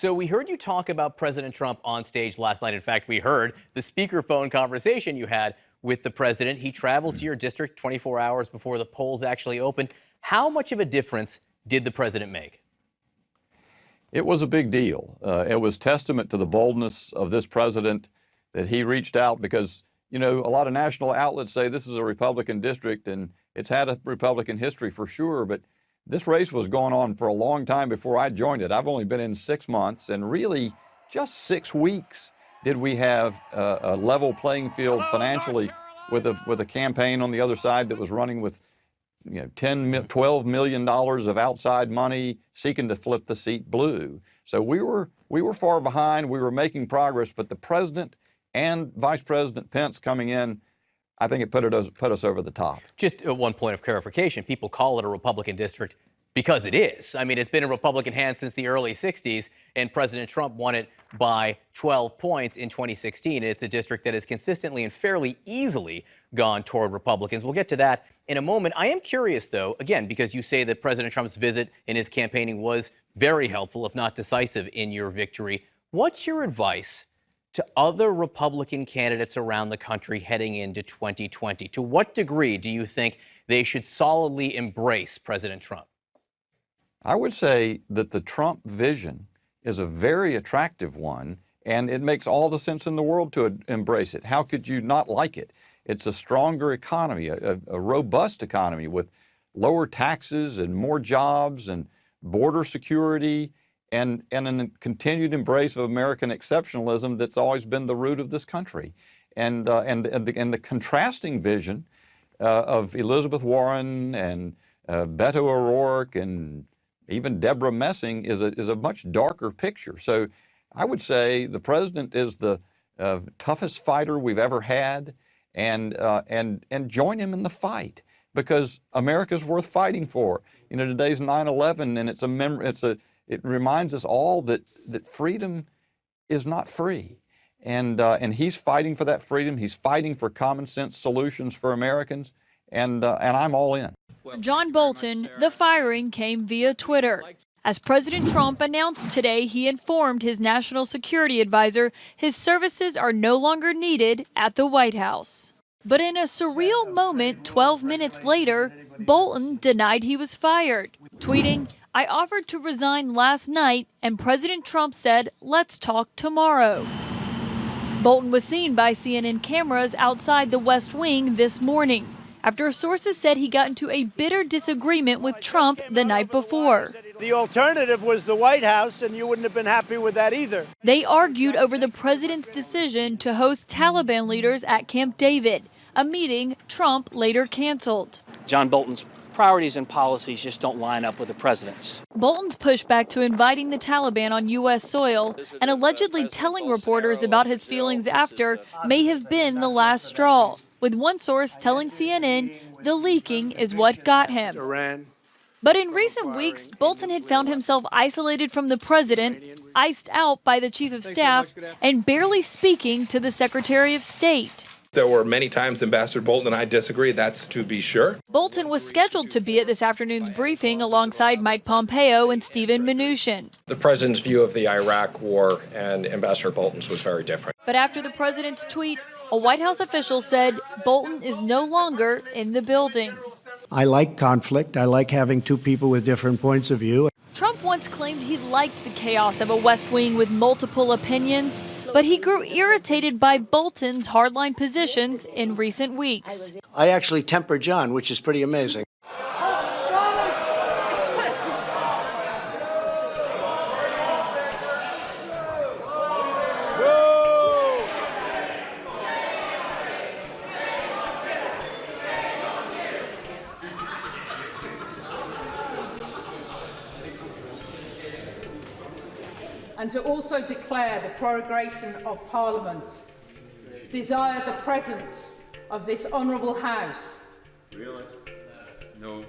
So we heard you talk about President Trump on stage last night. In fact, we heard the speakerphone conversation you had with the president. He traveled to your district 24 hours before the polls actually opened. How much of a difference did the president make? It was a big deal. It was testament to the boldness of this president that he reached out because, you know, a lot of national outlets say this is a Republican district and it's had a Republican history for sure, but this race was going on for a long time before I joined it. I've only been in 6 months, and really just 6 weeks did we have a level playing field financially with a campaign on the other side that was running with, you know, $12 million of outside money seeking to flip the seat blue. So we were far behind. We were making progress, but the president and Vice President Pence coming in, I think it put us over the top. Just one point of clarification. People call it a Republican district because it is. I mean, it's been in Republican hands since the early 60s, and President Trump won it by 12 points in 2016. It's a district that has consistently and fairly easily gone toward Republicans. We'll get to that in a moment. I am curious, though, again, because you say that President Trump's visit in his campaigning was very helpful, if not decisive, in your victory. What's your advice to other Republican candidates around the country heading into 2020? To what degree do you think they should solidly embrace President Trump? I would say that the Trump vision is a very attractive one, and it makes all the sense in the world to embrace it. How could you not like it? It's a stronger economy, a robust economy with lower taxes and more jobs and border security, and a continued embrace of American exceptionalism that's always been the root of this country. And the contrasting vision of Elizabeth Warren and Beto O'Rourke and even Deborah Messing is a much darker picture. So I would say the president is the toughest fighter we've ever had, and join him in the fight, because America's worth fighting for. You know, today's 9/11, and it reminds us all that freedom is not free. And he's fighting for that freedom. He's fighting for common sense solutions for Americans. And I'm all in. John Bolton, the firing came via Twitter. As President Trump announced today, he informed his national security advisor his services are no longer needed at the White House. But in a surreal moment 12 minutes later, Bolton denied he was fired, tweeting, "I offered to resign last night, and President Trump said, let's talk tomorrow." Bolton was seen by CNN cameras outside the West Wing this morning, after sources said he got into a bitter disagreement with Trump the night before. The alternative was the White House, and you wouldn't have been happy with that either. They argued over the president's decision to host Taliban leaders at Camp David, a meeting Trump later canceled. John Bolton's priorities and policies just don't line up with the president's. Bolton's pushback to inviting the Taliban on U.S. soil and allegedly telling reporters about his feelings after may have been the last straw, with one source telling CNN the leaking is what got him. But in recent weeks, Bolton had found himself isolated from the president, iced out by the chief of staff, and barely speaking to the Secretary of State. There were many times Ambassador Bolton and I disagreed, that's to be sure. Bolton was scheduled to be at this afternoon's briefing alongside Mike Pompeo and Steven Mnuchin. The president's view of the Iraq war and Ambassador Bolton's was very different. But after the president's tweet, a White House official said Bolton is no longer in the building. I like conflict. I like having two people with different points of view. Trump once claimed he liked the chaos of a West Wing with multiple opinions, but he grew irritated by Bolton's hardline positions in recent weeks. I actually temper John, which is pretty amazing. And to also declare the prorogation of Parliament, desire the presence of this honourable House. Really? No.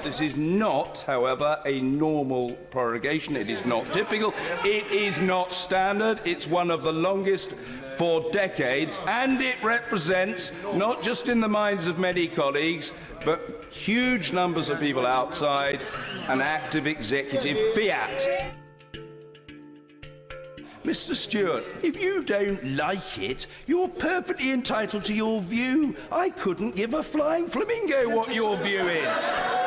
This is not, however, a normal prorogation. It is not typical. It is not standard. It's one of the longest for decades, and it represents, not just in the minds of many colleagues, but huge numbers of people outside, an act of executive fiat. Mr. Stewart, if you don't like it, you're perfectly entitled to your view. I couldn't give a flying flamingo what your view is.